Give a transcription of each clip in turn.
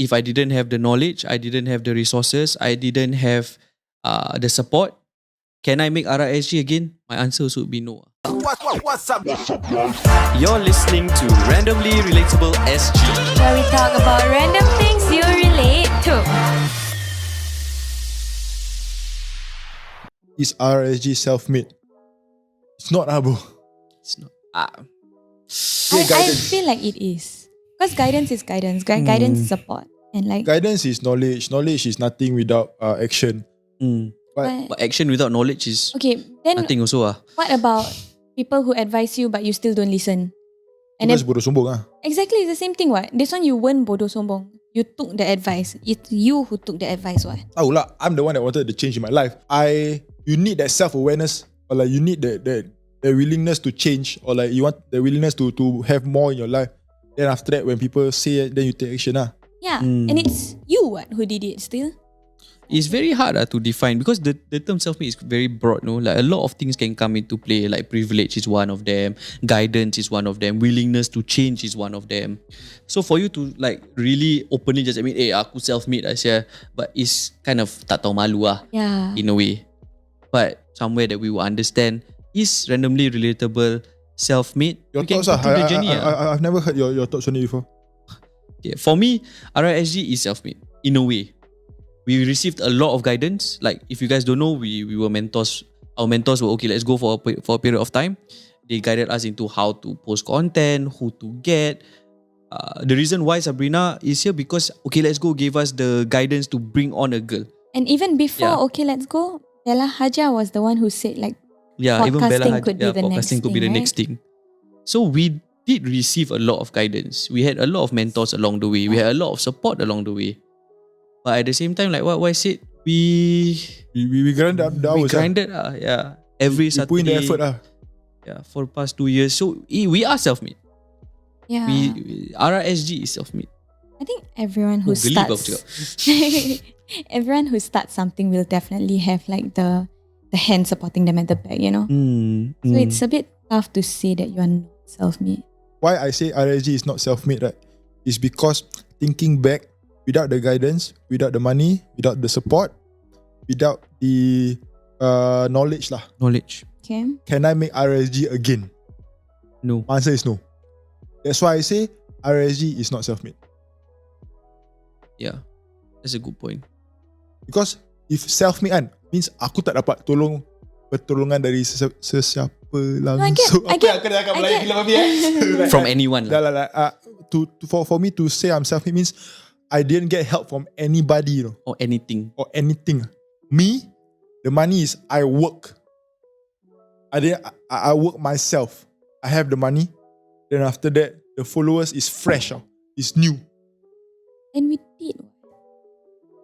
if I didn't have the knowledge, I didn't have the resources, I didn't have the support, can I make RRSG again? My answer would be no. What's up? You're listening to Randomly Relatable SG, where we talk about random things you relate to. Is RSG self-made? It's not, bro. It's not. I feel like it is. Because guidance is guidance. Guidance is support. And like Guidance is knowledge. Knowledge is nothing without action. But action without knowledge is then nothing also. What about people who advise you but you still don't listen? And Because bodoh sombong . Exactly, it's the same thing what. This one you weren't bodoh sombong. You took the advice. It's you who took the advice what. Tahu lah, I'm the one that wanted the change in my life. You need that self-awareness, or like you need the willingness to change, or like you want the willingness to have more in your life. Then after that, when people say it, then you take action . Yeah, and it's you what who did it still. It's very hard to define because the term self-made is very broad, no? Like a lot of things can come into play, like privilege is one of them, guidance is one of them, willingness to change is one of them. So for you to like really openly just admit, aku self-made Asia, but it's kind of tak tahu malu Yeah. in a way. But somewhere that we will understand is randomly relatable self-made. Your We can thoughts go through the journey. I've never heard your thoughts on it before. Yeah, for me, RISG is self-made in a way. We received a lot of guidance. Like if you guys don't know, we were mentors. Our mentors were okay. Let's go for a period of time. They guided us into how to post content, who to get. The reason why Sabrina is here because let's go gave us the guidance to bring on a girl. And even before let's go, Bella Haja was the one who said like even Bella podcasting could be the next podcasting could be the thing, next thing. So we did receive a lot of guidance. We had a lot of mentors along the way. We had a lot of support along the way. But at the same time, like what I said, we grinded the hours. Every we Saturday. put in the effort . Yeah, for the past 2 years. So we are self-made. Yeah. RRSG is self-made. I think everyone who everyone who starts something will definitely have like the hand supporting them at the back, you know. So it's a bit tough to say that you are not self-made. Why I say RSG is not self-made, right? Is because thinking back, without the guidance, without the money, without the support, without the knowledge Knowledge. Okay. can I make RSG again? No. My answer is no. That's why I say RSG is not self-made. Yeah. That's a good point. Because if self-made means aku tak dapat pertolongan dari sesiapa langsung. I get. From anyone. For me to say I'm self-made means I didn't get help from anybody, you know, Or anything. Me, the money is I work. I work myself. I have the money. Then after that, the followers is fresh. It's new. And we did.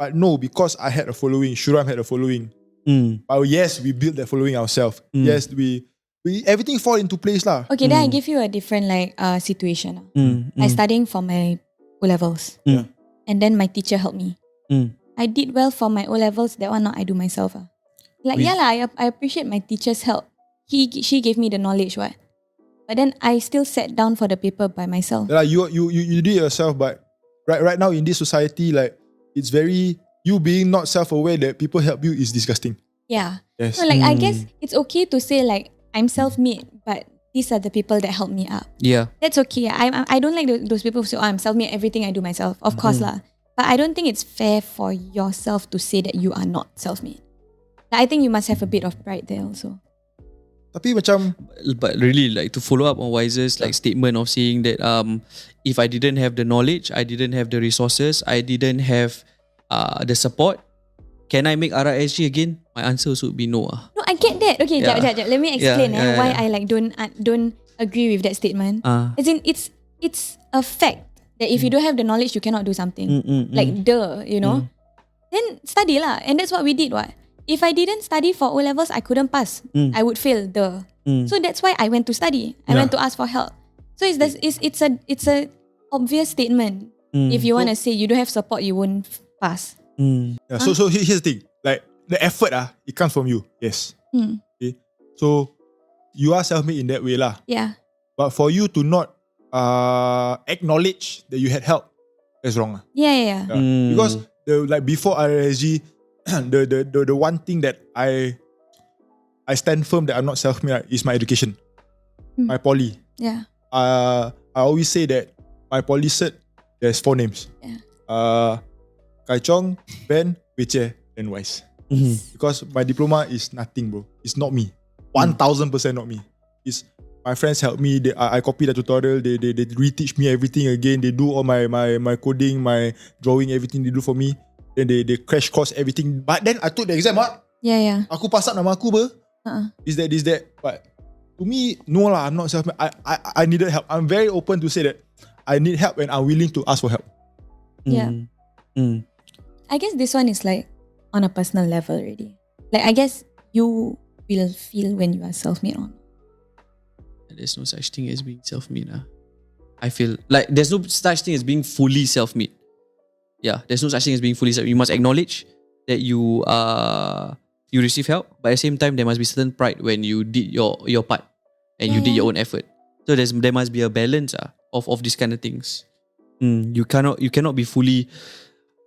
But no, because I had a following, Shuram had a following. But yes, we built that following ourselves. Yes, we everything fall into place lah. Okay, then I give you a different situation. I studying for my O-levels. And then my teacher helped me. I did well for my O-levels. That one not I do myself. I appreciate my teacher's help. She gave me the knowledge, what? But then I still sat down for the paper by myself. You do it yourself, but right now in this society, like it's very you being not self-aware that people help you is disgusting. Yeah. Yes. So I guess it's okay to say like I'm self-made, but these are the people that help me up. Yeah. That's okay. I don't like those people who say, I'm self-made, everything I do myself. Of course lah. But I don't think it's fair for yourself to say that you are not self-made. I think you must have a bit of pride there also. Tapi macam But really, like to follow up on Wiser's like statement of saying that if I didn't have the knowledge, I didn't have the resources, I didn't have the support, can I make RISG again? My answer would be no. No, I get that. Okay, Yeah. jap. Let me explain why yeah. I like don't agree with that statement. As in, it's a fact that if you don't have the knowledge, you cannot do something. Like you know. Then study lah, and that's what we did. What if I didn't study for O-levels? I couldn't pass. I would fail. So that's why I went to study. I went to ask for help. So it's a obvious statement. If you want to say you don't have support, you won't pass. Yeah, so here's the thing. Like the effort it comes from you. Yes. Okay. So you are self-made in that way lah. Yeah. But for you to not acknowledge that you had help, that's wrong. Yeah. Because before RSG, the one thing that I stand firm that I'm not self-made is my education. My poly. Yeah. I always say that my poly cert, there's 4 names. Yeah. Kai Chong, Ben, Weche, and Wise. Because my diploma is nothing, bro. It's not me. 1000% not me. It's my friends help me. I copy the tutorial. They reteach me everything again. They do all my coding, my drawing, everything they do for me. Then they crash course everything. But then I took the exam, Yeah. Aku pass up nama aku, Is that. But to me, no lah, I'm not self-made. I needed help. I'm very open to say that I need help and I'm willing to ask for help. Yeah. I guess this one is like on a personal level already. Like I guess you will feel when you are self-made on. There's no such thing as being self-made. I feel like there's no such thing as being fully self-made. Yeah, there's no such thing as being fully self-made. You must acknowledge that you receive help, but at the same time there must be certain pride when you did your part and you did your own effort. So there must be a balance of these kind of things. You cannot be fully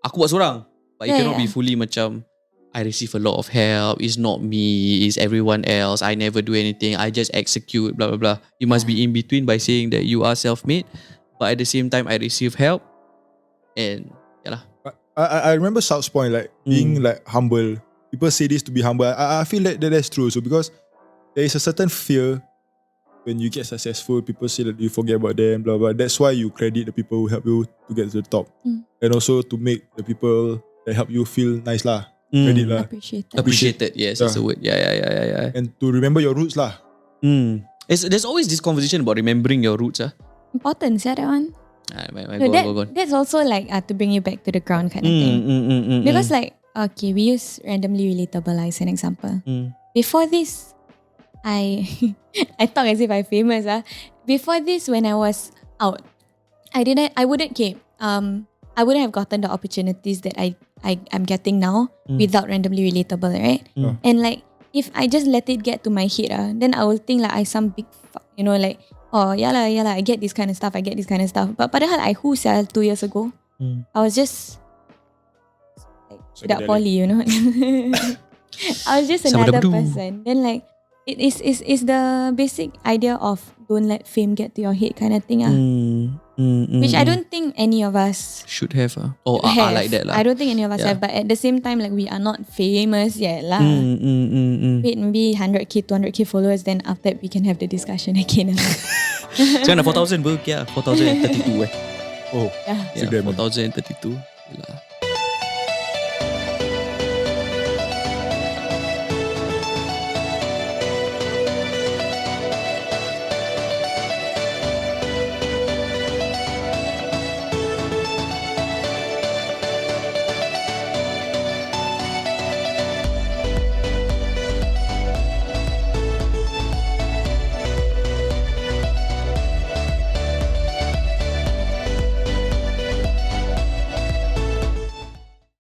aku buat seorang, but you cannot be fully macam I receive a lot of help. It's not me. It's everyone else. I never do anything. I just execute. Blah blah blah. You must be in between by saying that you are self-made, but at the same time I receive help. And I remember South's point, like being like humble. People say this to be humble. I feel like that's true. So because there is a certain fear when you get successful, people say that you forget about them, blah blah. That's why you credit the people who help you to get to the top, and also to make the people that help you feel nice lah. Credit lah. Appreciated. Yes, that's the word. Yeah. And to remember your roots lah. There's always this conversation about remembering your roots. Important, that one. Go on. That's also like to bring you back to the ground kind of thing. Because like, okay, we use Randomly Relatable as an example. Before this, I talk as if I'm famous. Before this, when I was out, I wouldn't have gotten the opportunities that I'm getting now without Randomly Relatable, right? And like, if I just let it get to my head, then I will think like I some big fuck, like, oh yeah lah, I get this kind of stuff, But padahal I who 2 years ago, I was just like that poly, I was just another person. Then like it is the basic idea of don't let fame get to your head kind of thing. Which I don't think any of us should have. Or are like that. I don't think any of us have, but at the same time, like we are not famous yet lah. Wait, maybe 100k, 200k followers, then after that we can have the discussion again. Sekarang dah 4,000 4,032 Oh, yeah, 4,032.